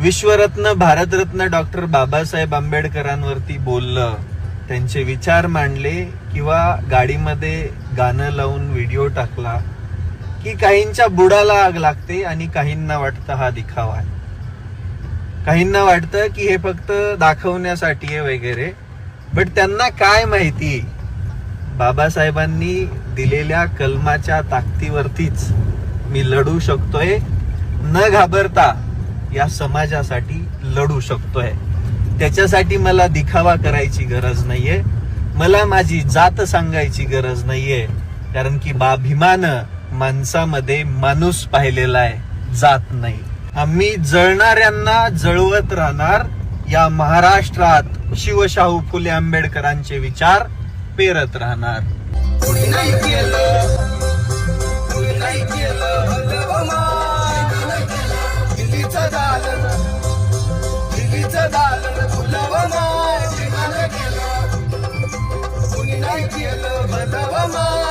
विश्वरत्न Bharat Ratna doctor Babasaheb आंबेडकरांवरती बोललं, त्यांचे विचार मांडले किंवा गाडीमध्ये गाणं लावून व्हिडिओ टाकला की काहींच्या बुडाला आग लागते आणि काहींना वाटतं हा दिखावा आहे. काहींना वाटतं की हे फक्त दाखवण्यासाठी आहे वगैरे. बट त्यांना काय माहिती, बाबासाहेबांनी दिलेल्या कलमाच्या ताकदीवरतीच मी लढू शकतोय, न घाबरता या समाजासाठी लढू शकतोय. त्याच्यासाठी मला दिखावा करायची गरज नाहीये, मला माझी जात सांगायची गरज नाहीये, कारण की बाभिमान माणसामध्ये माणूस पाहिलेला आहे, जात नाही. आम्ही जळणाऱ्यांना जळवत राहणार, या महाराष्ट्रात शिवशाहू फुले आंबेडकरांचे विचार पेरत राहणार. कुणी नाही केलं, कुणी नाही केलं दिल्लीचं दालन, दिल्लीचं दालन फुलवमा, कुणी नाही केलं भलवमा.